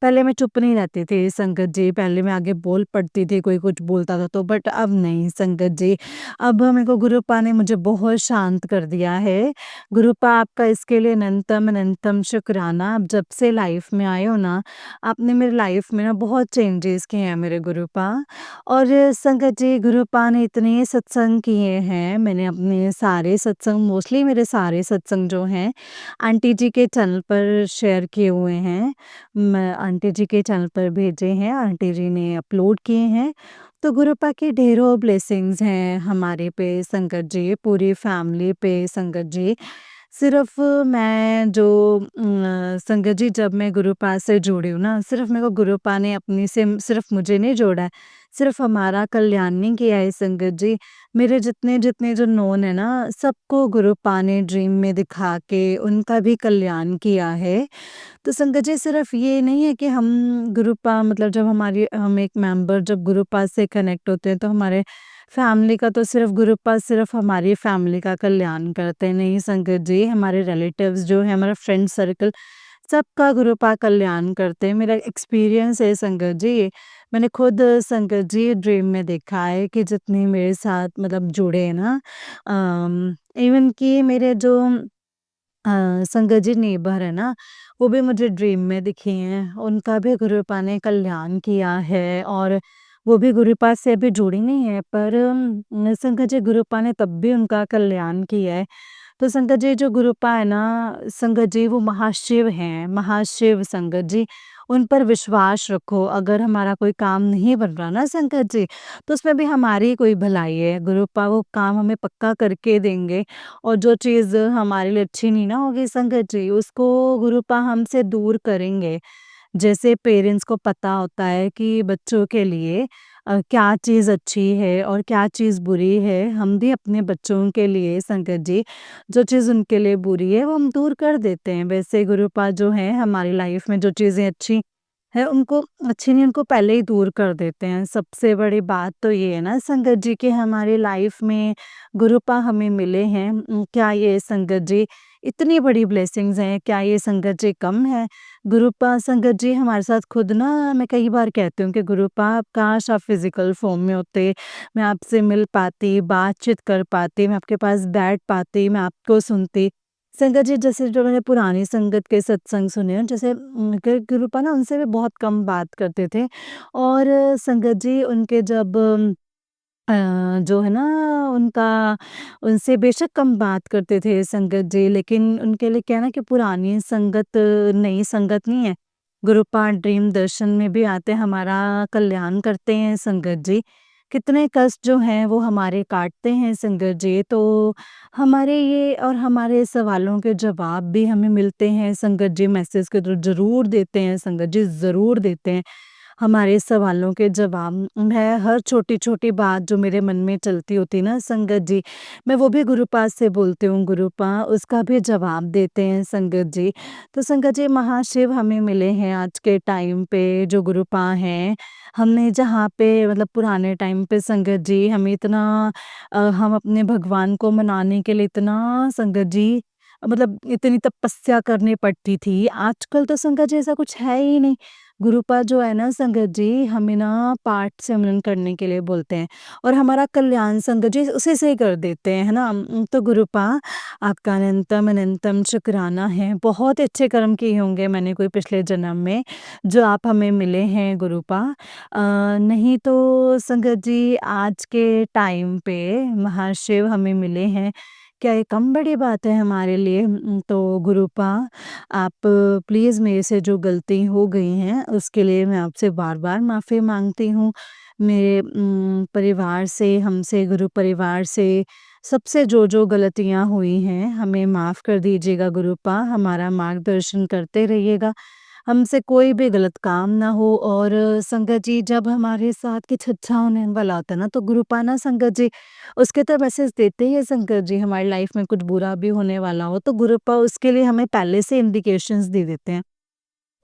पहले मैं चुप नहीं रहती थी संगत जी, पहले मैं आगे बोल पड़ती थी, कोई कुछ बोलता था तो, बट अब नहीं संगत जी। अब मेरे को गुरुपा ने मुझे बहुत शांत कर दिया है। गुरुपा, आपका इसके लिए अनंतम अनंतम शुक्राना। आप जब से लाइफ में आए हो ना, आपने मेरी लाइफ में ना बहुत चेंजेस किए हैं मेरे गुरुपा। और संगत जी, गुरुपा ने इतने सत्संग किए हैं, मैंने अपने सारे सत्संग, मोस्टली मेरे सारे सत्संग जो हैं आंटी जी के चैनल पर शेयर किए हुए हैं। मैं आंटी जी के चैनल पर भेजे हैं, आंटी जी ने अपलोड किए हैं। तो गुरुपा की ढेरों ब्लेसिंग्स हैं हमारे पे संगत जी, पूरी फैमिली पे संगत जी। सिर्फ़ मैं जो संगत जी, जब मैं गुरुपा से जुड़ी हूँ ना, सिर्फ़ मेरे को गुरुपा ने अपनी से सिर्फ़ मुझे नहीं जोड़ा है, सिर्फ़ हमारा कल्याण नहीं किया है संगत जी। मेरे जितने-जितने जो नोन है ना, सबको गुरुपा ने ड्रीम में दिखा के उनका भी कल्याण किया है। तो संगत जी, सिर्फ़ ये नहीं है कि हम गुरुपा, मतलब जब हम एक मेंबर जब गुरुपा से कनेक्ट होते हैं, तो हमारे फैमिली का तो सिर्फ़ हमारी फैमिली का कल्याण करते हैं, नहीं संगत जी, हमारे रिलेटिव्स जो हैं, हमारा फ्रेंड सर्कल, सबका गुरुपा कल्याण करते हैं। मेरा एक्सपीरियंस है संगत जी, मैंने खुद संगत जी ड्रीम में देखा है कि जितने मेरे साथ मतलब जुड़े हैं ना, इवन कि मेरे जो संगत जी नेबर है ना, वो भी मुझे ड्रीम में दिखी हैं। उनका भी गुरुपा ने कल्याण किया है और वो भी गुरुपा से अभी जुड़ी नहीं है, पर संगत जी गुरुपा ने तब भी उनका कल्याण किया है। तो संगत जी जो गुरुपा है ना, संगत जी वो महाशिव हैं, महाशिव संगत जी। उन पर विश्वास रखो, अगर हमारा कोई काम नहीं बन रहा ना संगत जी, तो उसमें भी हमारी कोई भलाई है। गुरुपा वो काम हमें पक्का करके देंगे और जो चीज़ हमारे लिए अच्छी नहीं ना होगी संगत जी, उसको गुरुपा हमसे दूर करेंगे। जैसे पेरेंट्स को पता होता है कि बच्चों के लिए क्या चीज़ अच्छी है और क्या चीज़ बुरी है, हम भी अपने बच्चों के लिए संगत जी, जो चीज़ उनके लिए बुरी है वो हम दूर कर देते हैं। वैसे गुरुपा जो है हमारी लाइफ में जो चीज़ें अच्छी है उनको अच्छी नहीं, उनको पहले ही दूर कर देते हैं। सबसे बड़ी बात तो ये है ना संगत जी कि हमारी लाइफ में गुरुपा हमें मिले हैं। क्या ये संगत जी इतनी बड़ी ब्लेसिंग्स हैं, क्या ये संगत जी कम है? गुरुपा संगत जी हमारे साथ खुद ना, मैं कई बार कहती हूँ कि गुरुपा आप काश आप फिज़िकल फ़ॉर्म में होते, मैं आपसे मिल पाती, बातचीत कर पाती, मैं आपके पास बैठ पाती, मैं आपको सुनती। संगत जी जैसे जो मैंने पुरानी संगत के सत्संग सुने हैं, जैसे गुरुपा ना उनसे भी बहुत कम बात करते थे और संगत जी उनके जब जो है ना उनका उनसे बेशक कम बात करते थे संगत जी, लेकिन उनके लिए क्या है ना कि पुरानी संगत नई संगत नहीं है। गुरुपा ड्रीम दर्शन में भी आते हैं, हमारा कल्याण करते हैं संगत जी। कितने कष्ट जो हैं वो हमारे काटते हैं संगत जी, तो हमारे ये और हमारे सवालों के जवाब भी हमें मिलते हैं संगत जी, मैसेज के थ्रू ज़रूर देते हैं संगत जी, ज़रूर देते हैं। हमारे सवालों के जवाब मैं हर छोटी-छोटी बात जो मेरे मन में चलती होती ना संगत जी, मैं वो भी गुरुपा से बोलती हूँ, गुरुपा उसका भी जवाब देते हैं संगत जी। तो संगत जी महाशिव हमें मिले हैं आज के टाइम पे जो गुरुपा हैं, हमने जहाँ पे मतलब पुराने टाइम पे संगत जी हमें इतना हम अपने भगवान को मनाने के लिए इतना संगत जी मतलब इतनी तपस्या करनी पड़ती थी। आजकल तो संगत जी ऐसा कुछ है ही नहीं। गुरुपा जो है ना संगत जी हमें ना पाठ सिमरन करने के लिए बोलते हैं और हमारा कल्याण संगत जी उसी से ही कर देते हैं, है ना? तो गुरुपा आपका अनंतम अनंतम शुक्राना है। बहुत अच्छे कर्म किए होंगे मैंने कोई पिछले जन्म में, जो आप हमें मिले हैं गुरुपा। नहीं तो संगत जी आज के टाइम पे महाशिव हमें मिले हैं, क्या ये कम बड़ी बात है हमारे लिए? तो गुरुपा आप प्लीज़ मेरे से जो गलती हो गई हैं उसके लिए मैं आपसे बार-बार माफ़ी माँगती हूँ। मेरे परिवार से, हमसे, गुरु परिवार से, सबसे जो गलतियाँ हुई हैं हमें माफ़ कर दीजिएगा गुरुपा, हमारा मार्गदर्शन करते रहिएगा। हमसे कोई भी गलत काम ना हो और संगत जी जब हमारे साथ कुछ अच्छा होने वाला होता है ना, तो गुरुपा ना संगत जी उसके तो मैसेज देते ही है संगत जी, हमारी लाइफ में कुछ बुरा भी होने वाला हो तो गुरुपा उसके लिए हमें पहले से इंडिकेशंस दे देते हैं।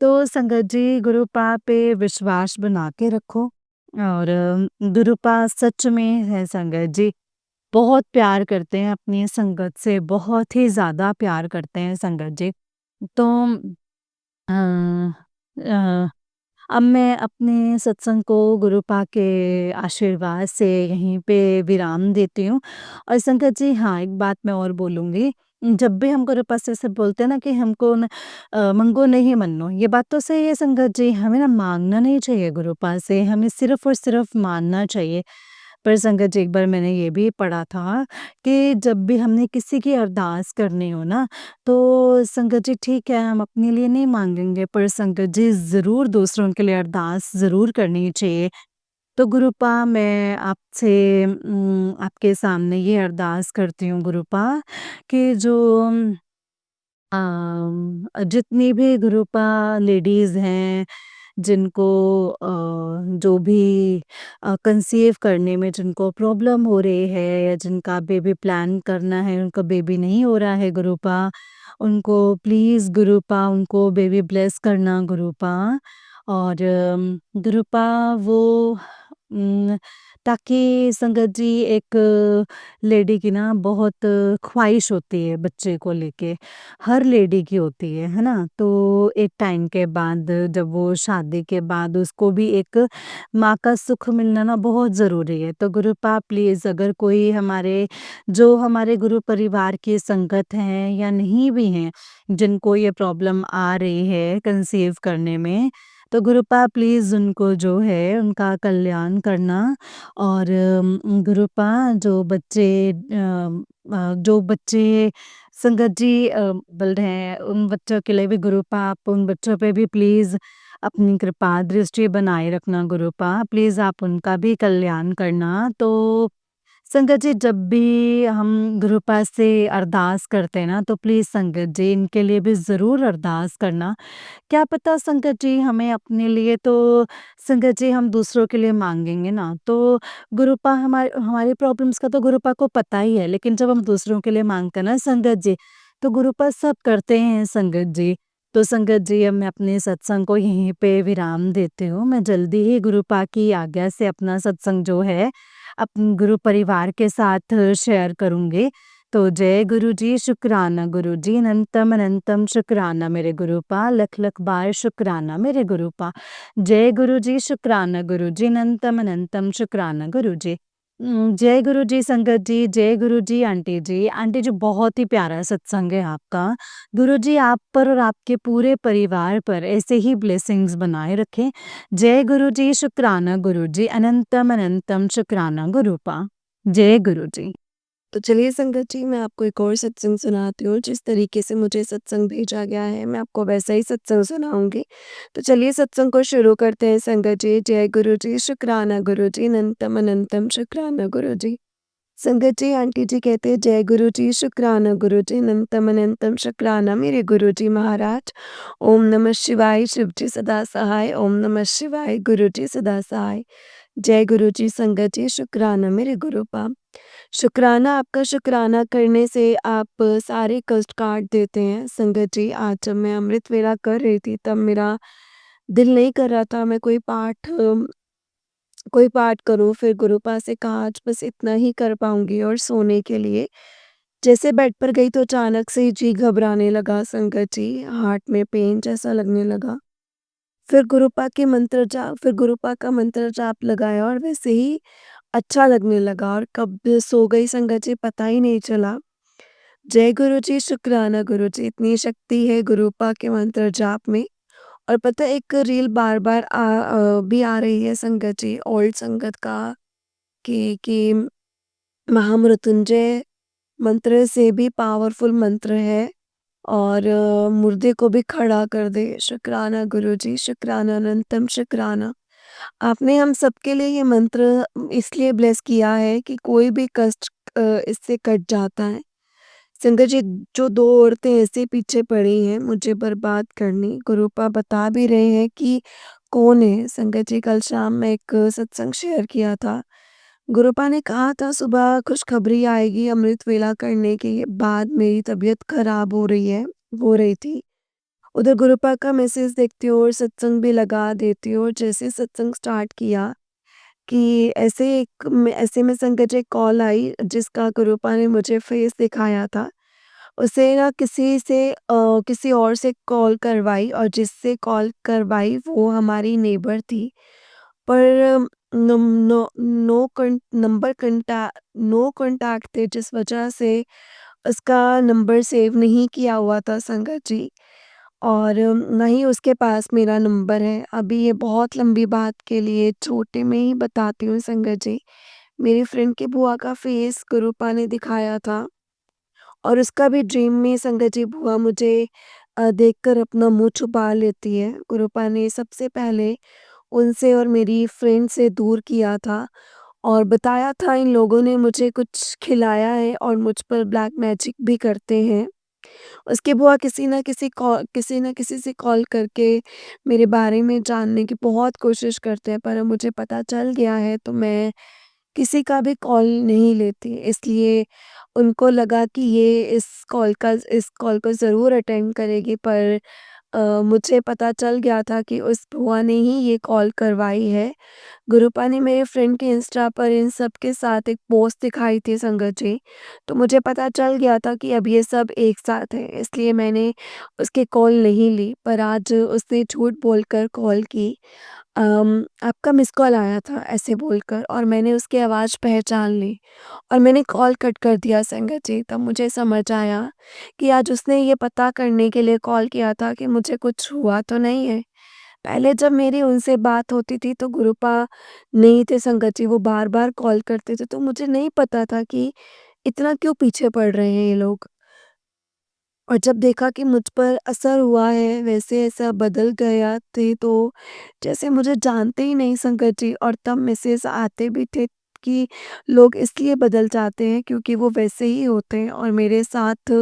तो संगत जी गुरुपा पे विश्वास बना के रखो और गुरुपा सच में है संगत जी, बहुत प्यार करते हैं अपनी संगत से, बहुत ही ज़्यादा प्यार करते हैं संगत जी। तो अ अ, अब मैं अपने सत्संग को गुरुपा के आशीर्वाद से यहीं पे विराम देती हूँ और संगत जी हाँ, एक बात मैं और बोलूँगी, जब भी हम गुरुपा से ऐसे बोलते हैं ना कि हमको मंगो नहीं मन्नो, ये बात तो सही है संगत जी, हमें ना माँगना नहीं चाहिए गुरुपा से, हमें सिर्फ़ और सिर्फ़ मानना चाहिए। पर संगत जी एक बार मैंने ये भी पढ़ा था कि जब भी हमने किसी की अरदास करनी हो ना, तो संगत जी ठीक है हम अपने लिए नहीं माँगेंगे पर संगत जी ज़रूर दूसरों के लिए अरदास ज़रूर करनी चाहिए। तो गुरुपा मैं आपसे आपके सामने ये अरदास करती हूँ गुरुपा कि जो जितनी भी गुरुपा लेडीज़ हैं जिनको जो भी कंसीव करने में जिनको प्रॉब्लम हो रही है या जिनका बेबी प्लान करना है, उनका बेबी नहीं हो रहा है गुरुपा, उनको प्लीज़ गुरुपा उनको बेबी ब्लेस करना गुरुपा और गुरुपा वो उम, ताकि संगत जी एक लेडी की ना बहुत ख्वाहिश होती है बच्चे को लेके, हर लेडी की होती है ना? तो एक टाइम के बाद जब वो शादी के बाद उसको भी एक माँ का सुख मिलना ना बहुत ज़रूरी है। तो गुरुपा प्लीज़ अगर कोई हमारे गुरु परिवार की संगत हैं या नहीं भी हैं, जिनको ये प्रॉब्लम आ रही है कंसीव करने में, तो गुरुपा प्लीज़ उनको जो है उनका कल्याण करना और गुरुपा जो बच्चे संगत जी बोल रहे हैं उन बच्चों के लिए भी गुरुपा आप उन बच्चों पे भी प्लीज़ अपनी कृपा दृष्टि बनाए रखना गुरुपा, प्लीज़ आप उनका भी कल्याण करना। तो संगत जी जब भी हम गुरुपा से अरदास करते हैं ना तो प्लीज़ संगत जी इनके लिए भी ज़रूर अरदास करना। क्या पता संगत जी हमें अपने लिए तो संगत जी हम दूसरों के लिए माँगेंगे ना, तो गुरुपा हमारी प्रॉब्लम्स का तो गुरुपा को पता ही है, लेकिन जब हम दूसरों के लिए माँगते हैं ना संगत जी, तो गुरुपा सब करते हैं संगत जी। तो संगत जी अब मैं अपने सत्संग को यहीं पे विराम देती हूँ। मैं जल्दी ही गुरुपा की आज्ञा से अपना सत्संग जो है, अपने गुरु परिवार के साथ शेयर करूँगी। तो जय गुरु जी, शुक्राना गुरु जी, अनंतम अनंतम शुक्राना मेरे गुरुपा, लख लख बार शुक्राना मेरे गुरुपा। जय गुरु जी, शुक्राना गुरु जी, अनंतम अनंतम शुक्राना गुरु जी। जय गुरु जी संगत जी, जय गुरु जी आंटी जी। आंटी जी बहुत ही प्यारा सत्संग है आपका। गुरु जी आप पर और आपके पूरे परिवार पर ऐसे ही ब्लेसिंग्स बनाए रखें। जय गुरु जी, शुक्राना गुरु जी, अनंतम अनंतम शुक्राना गुरुपा। जय गुरु जी। तो चलिए संगत जी, मैं आपको एक और सत्संग सुनाती हूँ। जिस तरीके से मुझे सत्संग भेजा गया है, मैं आपको वैसा ही सत्संग सुनाऊँगी। तो चलिए सत्संग को शुरू करते हैं संगत जी। जय गुरु जी, शुक्राना गुरु जी, अनंतम अनंतम शुक्राना गुरु जी। संगत जी, आंटी जी कहते हैं जय गुरु जी, शुक्राना गुरु जी, अनंतम अनंतम शुक्राना मेरे गुरु जी महाराज। ओम नमः शिवाय, शिव जी सदा सहाय। ओम नमः शिवाय, गुरु जी सदा सहाय। जय गुरु जी संगत जी, शुक्राना मेरे गुरुपा। शुक्राना आपका शुक्राना करने से आप सारे कष्ट काट देते हैं। संगत जी, आज जब मैं अमृत वेला कर रही थी तब मेरा दिल नहीं कर रहा था मैं कोई पाठ करूँ। फिर गुरुपा से कहा आज बस इतना ही कर पाऊँगी और सोने के लिए जैसे बेड पर गई तो अचानक से जी घबराने लगा संगत जी, हार्ट में पेन जैसा लगने लगा। फिर गुरुपा का मंत्र जाप लगाया और वैसे ही अच्छा लगने लगा और कब सो गई संगत जी पता ही नहीं चला। जय गुरु जी, शुक्राना गुरु जी, इतनी शक्ति है गुरुपा के मंत्र जाप में। और पता है एक रील बार-बार भी आ रही है संगत जी ओल्ड संगत का कि महामृत्युंजय मंत्र से भी पावरफुल मंत्र है और मुर्दे को भी खड़ा कर दे। शुक्राना गुरु जी, शुक्राना अनंतम शुक्राना। आपने हम सबके लिए ये मंत्र इसलिए ब्लेस किया है कि कोई भी कष्ट इससे कट जाता है। संगत जी, जो 2 औरतें ऐसे पीछे पड़ी हैं मुझे बर्बाद करने, गुरुपा बता भी रहे हैं कि कौन है। संगत जी, कल शाम मैं एक सत्संग शेयर किया था। गुरुपा ने कहा था सुबह खुशखबरी आएगी अमृत वेला करने के बाद मेरी तबीयत खराब हो रही थी। उधर गुरुपा का मैसेज देखती हूँ और सत्संग भी लगा देती हूँ और जैसे सत्संग स्टार्ट किया कि ऐसे में संगत जी कॉल आई जिसका गुरुपा ने मुझे फेस दिखाया था। उसे ना किसी और से कॉल करवाई और जिससे कॉल करवाई वो हमारी नेबर थी। पर नम नो नो कॉन नंबर कॉन्टा नो कॉन्टैक्ट थे जिस वजह से उसका नंबर सेव नहीं किया हुआ था संगत जी और ना ही उसके पास मेरा नंबर है। अभी ये बहुत लंबी बात के लिए छोटे में ही बताती हूँ संगत जी। मेरी फ्रेंड की बुआ का फेस गुरुपा ने दिखाया था और उसका भी ड्रीम में संगत जी बुआ मुझे देखकर अपना मुँह छुपा लेती है। गुरुपा ने सबसे पहले उनसे और मेरी फ्रेंड से दूर किया था और बताया था इन लोगों ने मुझे कुछ खिलाया है और मुझ पर ब्लैक मैजिक भी करते हैं। उसकी बुआ किसी न किसी से कॉल करके मेरे बारे में जानने की बहुत कोशिश करते हैं पर अब मुझे पता चल गया है तो मैं किसी का भी कॉल नहीं लेती। इसलिए उनको लगा कि ये इस कॉल को ज़रूर अटेंड करेगी पर मुझे पता चल गया था कि उस बुआ ने ही ये कॉल करवाई है। गुरुपा ने मेरे फ्रेंड के इंस्टा पर इन सब के साथ एक पोस्ट दिखाई थी संगत जी, तो मुझे पता चल गया था कि अब ये सब एक साथ है, इसलिए मैंने उसकी कॉल नहीं ली। पर आज उसने झूठ बोलकर कॉल की। आपका मिस्ड कॉल आया था ऐसे बोलकर, और मैंने उसकी आवाज़ पहचान ली और मैंने कॉल कट कर दिया संगत जी। तब मुझे समझ आया कि आज उसने ये पता करने के लिए कॉल किया था कि मुझे कुछ हुआ तो नहीं है। पहले जब मेरी उनसे बात होती थी तो गुरुपा नहीं थे संगत जी, वो बार-बार कॉल करते थे, तो मुझे नहीं पता था कि इतना क्यों पीछे पड़ रहे हैं ये लोग। और जब देखा कि मुझ पर असर हुआ है, वैसे ऐसा बदल गया थे, तो जैसे मुझे जानते ही नहीं संगत जी। और तब मैसेज आते भी थे कि लोग इसलिए बदल जाते हैं क्योंकि वो वैसे ही होते हैं, और मेरे साथ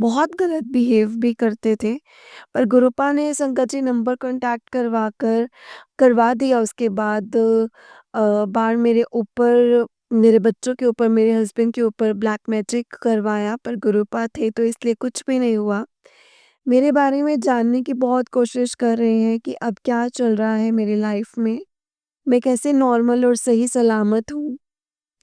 बहुत गलत बिहेव भी करते थे। पर गुरुपा ने संगत जी नंबर कॉन्टैक्ट करवा दिया। उसके बाद बार मेरे ऊपर, मेरे बच्चों के ऊपर, मेरे हस्बैंड के ऊपर ब्लैक मैजिक करवाया, पर गुरुपा थे तो इसलिए कुछ भी नहीं हुआ। मेरे बारे में जानने की बहुत कोशिश कर रहे हैं कि अब क्या चल रहा है मेरी लाइफ में, मैं कैसे नॉर्मल और सही सलामत हूँ।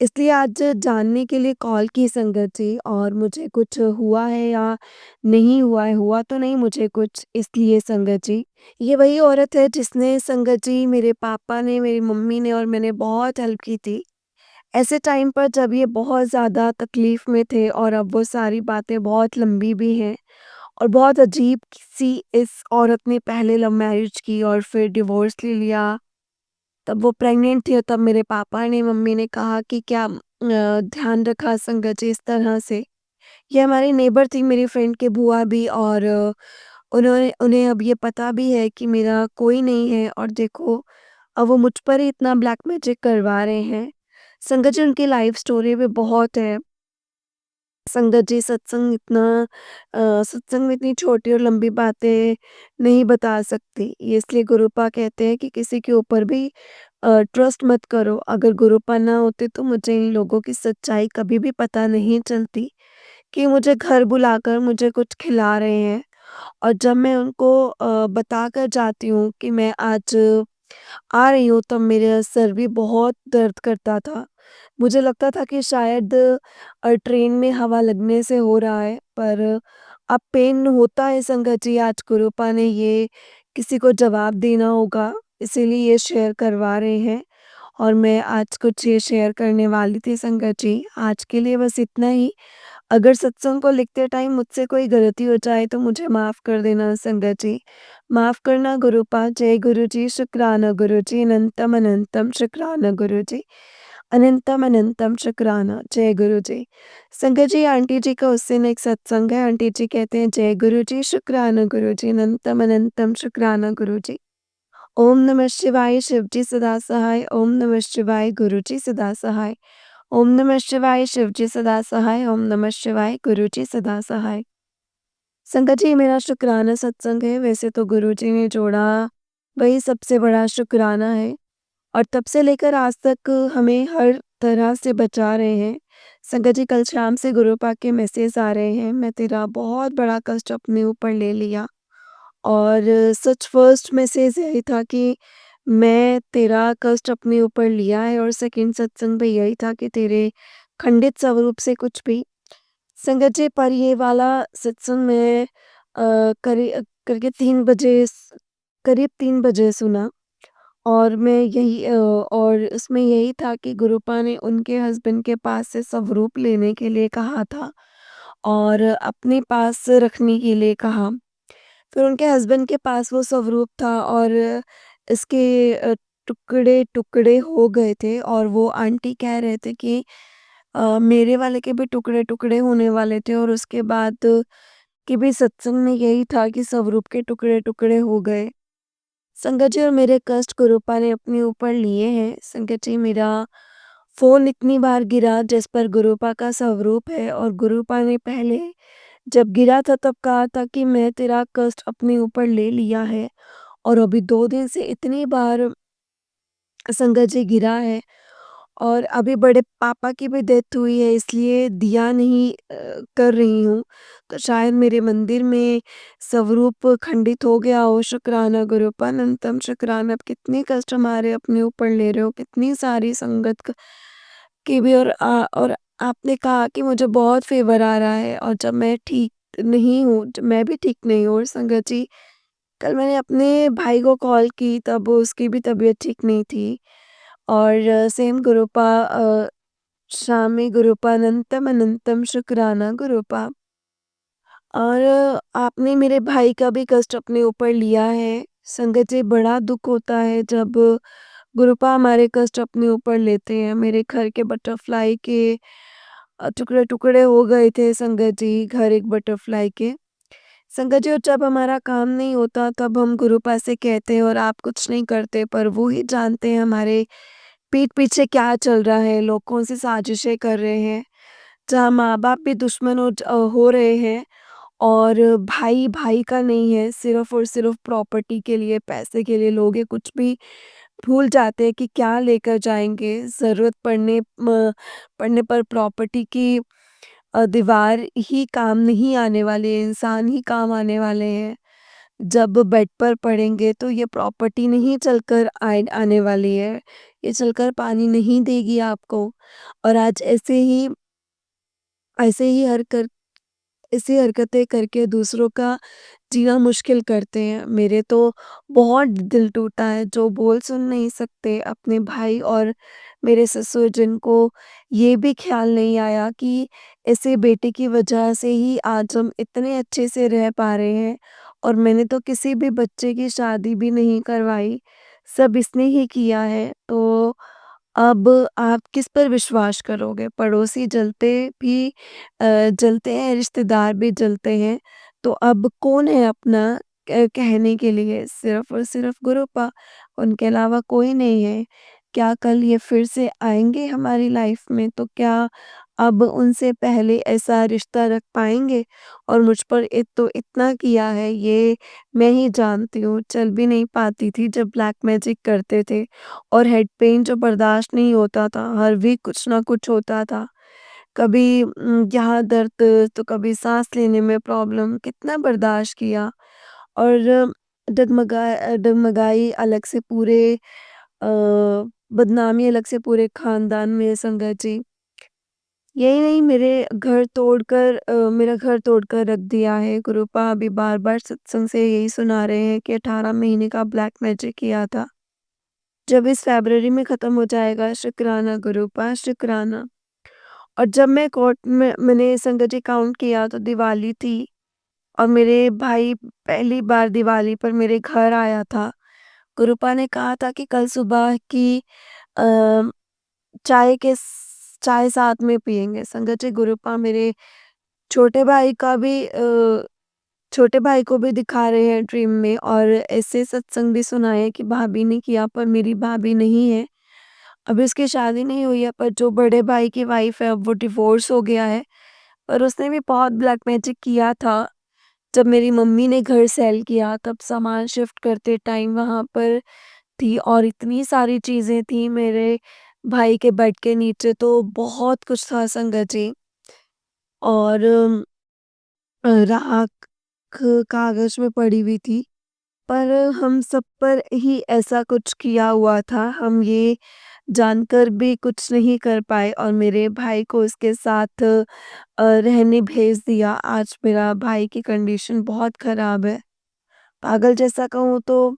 इसलिए आज जानने के लिए कॉल की संगत जी, और मुझे कुछ हुआ है या नहीं हुआ है, हुआ तो नहीं मुझे कुछ, इसलिए संगत जी। ये वही औरत है जिसने संगत जी, मेरे पापा ने, मेरी मम्मी ने और मैंने बहुत हेल्प की थी। ऐसे टाइम पर जब ये बहुत ज़्यादा तकलीफ़ में थे, और अब वो सारी बातें बहुत लंबी भी हैं। और बहुत अजीब-सी इस औरत ने पहले लव मैरिज की और फिर डिवोर्स ले लिया। तब वो प्रेग्नेंट थी और तब मेरे पापा ने, मम्मी ने कहा कि क्या ध्यान रखा संगत जी इस तरह से। ये हमारी नेबर थी, मेरी फ्रेंड की बुआ भी, और उन्होंने उन्हें अब ये पता भी है कि मेरा कोई नहीं है, और देखो अब वो मुझ पर ही इतना ब्लैक मैजिक करवा रहे हैं। संगत जी उनकी लाइफ स्टोरी भी बहुत है। संगत जी सत्संग में इतनी छोटी और लंबी बातें नहीं बता सकती। ये इसलिए गुरुपा कहते हैं कि किसी के ऊपर भी ट्रस्ट मत करो। अगर गुरुपा ना होते तो मुझे इन लोगों की सच्चाई कभी भी पता नहीं चलती कि मुझे घर बुलाकर मुझे कुछ खिला रहे हैं। और जब मैं उनको बताकर जाती हूँ कि मैं आज आ रही हूँ, तब मेरा सर भी बहुत दर्द करता था। मुझे लगता था कि शायद ट्रेन में हवा लगने से हो रहा है, पर अब पेन होता है संगत जी। आज गुरुपा ने ये किसी को जवाब देना होगा, इसीलिए ये शेयर करवा रहे हैं, और मैं आज कुछ ये शेयर करने वाली थी संगत जी। आज के लिए बस इतना ही। अगर सत्संग को लिखते टाइम मुझसे कोई गलती हो जाए तो मुझे माफ़ कर देना संगत जी। माफ़ करना गुरुपा। जय गुरु जी, शुक्राना गुरु जी, अनंतम अनंतम शुक्राना गुरु जी। अनंतम अनंतम शुक्राना। जय गुरु जी। संगत जी, आंटी जी का उस दिन एक सत्संग है। आंटी जी कहते हैं, जय गुरु जी, शुक्राना गुरु जी, अनंतम अनंतम शुक्राना गुरु जी। ओम नमः शिवाय, शिव जी सदा सहाय। ओम नमः शिवाय, गुरु जी सदा सहाय। ओम नमः शिवाय, शिव जी सदा सहाय। ओम नमः शिवाय, गुरु जी सदा सहाय। संगत जी, मेरा शुक्राना सत्संग है। वैसे तो गुरु जी ने जोड़ा, वही सबसे बड़ा शुक्राना है, और तब से लेकर आज तक हमें हर तरह से बचा रहे हैं। संगत जी, कल शाम से गुरु पाक के मैसेज आ रहे हैं, मैं तेरा बहुत बड़ा कष्ट अपने ऊपर ले लिया। और सच फर्स्ट मैसेज यही था कि मैं तेरा कष्ट अपने ऊपर लिया है, और सेकंड सत्संग में यही था कि तेरे खंडित स्वरूप से कुछ भी। संगत जी, पर ये वाला सत्संग मैं करके 3 बजे करीब 3 बजे सुना, और मैं और उसमें यही था कि गुरुपा ने उनके हस्बैंड के पास से स्वरूप लेने के लिए कहा था, और अपने पास रखने के लिए कहा। फिर उनके हस्बैंड के पास वो स्वरूप था, और इसके टुकड़े-टुकड़े हो गए थे, और वो आंटी कह रहे थे कि मेरे वाले के भी टुकड़े-टुकड़े होने वाले थे, और उसके बाद के भी सत्संग में यही था कि स्वरूप के टुकड़े-टुकड़े हो गए। संगत जी, और मेरे कष्ट गुरुपा ने अपने ऊपर लिए हैं। संगत जी, मेरा फ़ोन इतनी बार गिरा जिस पर गुरुपा का स्वरूप है, और गुरुपा ने पहले जब गिरा था तब कहा था कि मैं तेरा कष्ट अपने ऊपर ले लिया है, और अभी 2 दिन से इतनी बार संगत जी गिरा है, और अभी बड़े पापा की भी डेथ हुई है इसलिए दिया नहीं कर रही हूँ। तो शायद मेरे मंदिर में स्वरूप खंडित हो गया हो। शुक्राना गुरुपा अनंतम शुक्राना। अब कितने कष्ट हमारे अपने ऊपर ले रहे हो, कितनी सारी संगत की भी। और आपने कहा कि मुझे बहुत फ़ेवर आ रहा है और जब मैं ठीक नहीं हूँ, जब मैं भी ठीक नहीं हूँ। और संगत जी, कल मैंने अपने भाई को कॉल की तब उसकी भी तबीयत ठीक नहीं थी। और सेम गुरुपा शामि गुरुपा अनंतम अनंतम शुक्राना गुरुपा। और आपने मेरे भाई का भी कष्ट अपने ऊपर लिया है। संगत जी, बड़ा दुःख होता है जब गुरुपा हमारे कष्ट अपने ऊपर लेते हैं। मेरे घर के बटरफ्लाई के टुकड़े-टुकड़े हो गए थे संगत जी, घर एक बटरफ्लाई के। संगत जी, और जब हमारा काम नहीं होता तब हम गुरुपा से कहते हैं और आप कुछ नहीं करते, पर वो ही जानते हैं हमारे पीठ पीछे क्या चल रहा है, लोग कौन-सी साजिशें कर रहे हैं। जहाँ माँ-बाप भी दुश्मन हो रहे हैं और भाई भाई का नहीं है, सिर्फ़ और सिर्फ़ प्रॉपर्टी के लिए, पैसे के लिए लोग ये कुछ भी भूल जाते हैं कि क्या लेकर जाएँगे। ज़रूरत पड़ने पर प्रॉपर्टी की दीवार ही काम नहीं आने वाली है, इंसान ही काम आने वाले हैं। जब बेड पर पड़ेंगे तो ये प्रॉपर्टी नहीं चलकर आने वाली है, ये चलकर पानी नहीं देगी आपको। और आज ऐसे ही हरकत ऐसी हरकतें करके दूसरों का जीना मुश्किल करते हैं। मेरे तो बहुत दिल टूटा है, जो बोल सुन नहीं सकते अपने भाई और मेरे ससुर, जिनको ये भी ख़्याल नहीं आया कि ऐसे बेटे की वजह से ही आज हम इतने अच्छे से रह पा रहे हैं। और मैंने तो किसी भी बच्चे की शादी भी नहीं करवाई, सब इसने ही किया है। तो अब आप किस पर विश्वास करोगे? पड़ोसी जलते हैं, रिश्तेदार भी जलते हैं, तो अब कौन है अपना कहने के लिए? सिर्फ़ और सिर्फ़ गुरुपा, उनके अलावा कोई नहीं है। क्या कल ये फिर से आएँगे हमारी लाइफ़ में? तो क्या अब उनसे पहले ऐसा रिश्ता रख पाएँगे? और मुझ पर एक तो इतना किया है, ये मैं ही जानती हूँ। चल भी नहीं पाती थी जब ब्लैक मैजिक करते थे। और हेड पेन जो बर्दाश्त नहीं होता था, हर वीक कुछ ना कुछ होता था। कभी यहाँ दर्द, तो कभी साँस लेने में प्रॉब्लम, कितना बर्दाश्त किया। और डगमगाई अलग से पूरे बदनामी अलग से पूरे खानदान में संगत जी। यही नहीं, मेरा घर तोड़कर रख दिया है। गुरुपा अभी बार-बार सत्संग से यही सुना रहे हैं कि 18 महीने का ब्लैक मैजिक किया था। जब इस फ़रवरी में ख़त्म हो जाएगा, शुक्राना गुरूपा शुक्राना। और जब मैं कोर्ट में मैंने संगत जी काउंट किया तो दिवाली थी और मेरे भाई पहली बार दिवाली पर मेरे घर आया था। गुरूपा ने कहा था कि कल सुबह की अ, चाय साथ में पिएँगे। संगत जी, गुरूपा मेरे छोटे भाई का भी छोटे भाई को भी दिखा रहे हैं ड्रीम में और ऐसे सत्संग भी सुनाए कि भाभी ने किया, पर मेरी भाभी नहीं है। अभी उसकी शादी नहीं हुई है, पर जो बड़े भाई की वाइफ है अब वो डिवोर्स हो गया है। पर उसने भी बहुत ब्लैक मैजिक किया था। जब मेरी मम्मी ने घर सेल किया तब सामान शिफ्ट करते टाइम वहाँ पर थी और इतनी सारी चीज़ें थी मेरे भाई के बेड के नीचे, तो बहुत कुछ था संगत जी। और राख कागज़ में पड़ी हुई थी। पर हम सब पर ही ऐसा कुछ किया हुआ था। हम ये जानकर भी कुछ नहीं कर पाए और मेरे भाई को उसके साथ रहने भेज दिया। आज मेरा भाई की कंडीशन बहुत ख़राब है। पागल जैसा कहूँ तो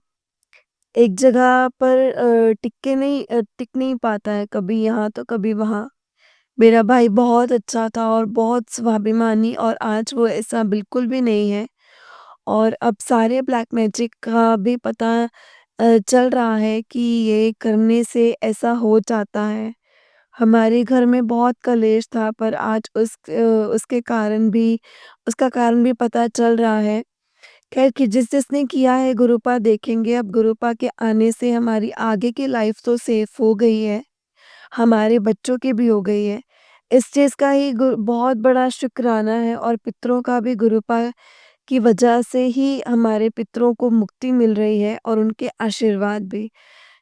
एक जगह पर टिक नहीं पाता है, कभी यहाँ तो कभी वहाँ। मेरा भाई बहुत अच्छा था और बहुत स्वाभिमानी, और आज वो ऐसा बिल्कुल भी नहीं है। और अब सारे ब्लैक मैजिक का भी पता चल रहा है कि ये करने से ऐसा हो जाता है। हमारे घर में बहुत कलेश था, पर आज उसका कारण भी पता चल रहा है। ख़ैर, कि जिसने किया है गुरुपा देखेंगे। अब गुरुपा के आने से हमारी आगे की लाइफ़ तो सेफ़ हो गई है, हमारे बच्चों की भी हो गई है। इस चीज़ का ही बहुत बड़ा शुक्राना है और पितरों का भी। गुरुपा की वजह से ही हमारे पितरों को मुक्ति मिल रही है और उनके आशीर्वाद भी।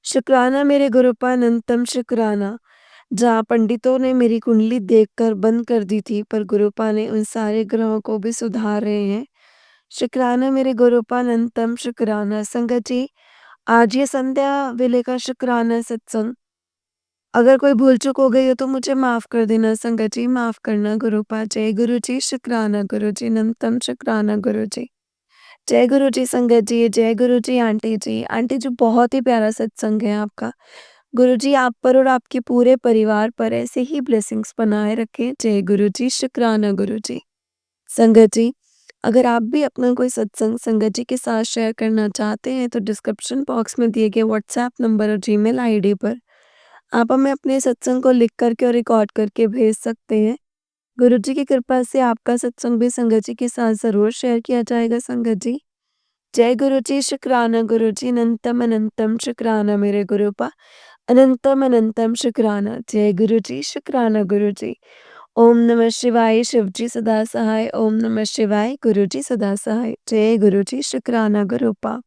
शुक्राना मेरे गुरुपा अनंतम शुक्राना। जहाँ पंडितों ने मेरी कुंडली देखकर बंद कर दी थी, पर गुरुपा ने उन सारे ग्रहों को भी सुधार रहे हैं। शुक्राना मेरे गुरुपा अनंतम शुक्राना। संगत जी, आज ये संध्या वेले का शुक्राना सत्संग, अगर कोई भूल-चूक हो गई हो तो मुझे माफ़ कर देना संगत जी, माफ़ करना गुरुपा। जय गुरु जी, शुक्राना गुरु जी, अनंतम शुक्राना गुरु जी। जय गुरु जी संगत जी, जय गुरु जी आंटी जी। आंटी जी, बहुत ही प्यारा सत्संग है आपका। गुरु जी आप पर और आपके पूरे परिवार पर ऐसे ही ब्लेसिंग्स बनाए रखें। जय गुरु जी, शुक्राना गुरु जी। संगत जी, अगर आप भी अपना कोई सत्संग संगत जी के साथ शेयर करना चाहते हैं तो डिस्क्रिप्शन बॉक्स में दिए गए व्हाट्सएप नंबर और जीमेल आईडी पर आप हमें अपने सत्संग को लिख करके और रिकॉर्ड करके भेज सकते हैं। गुरु जी की कृपा से आपका सत्संग भी संगत जी के साथ ज़रूर शेयर किया जाएगा संगत जी। जय गुरु जी, शुक्राना गुरु जी, अनंतम अनंतम शुक्राना मेरे गुरुपा, अनंतम अनंतम शुक्राना। जय गुरु जी, शुक्राना गुरु जी। ओम नमः शिवाय, शिव जी सदा सहाय। ओम नमः शिवाय, गुरु जी सदा सहाय। जय गुरु जी, शुक्राना गुरुपा।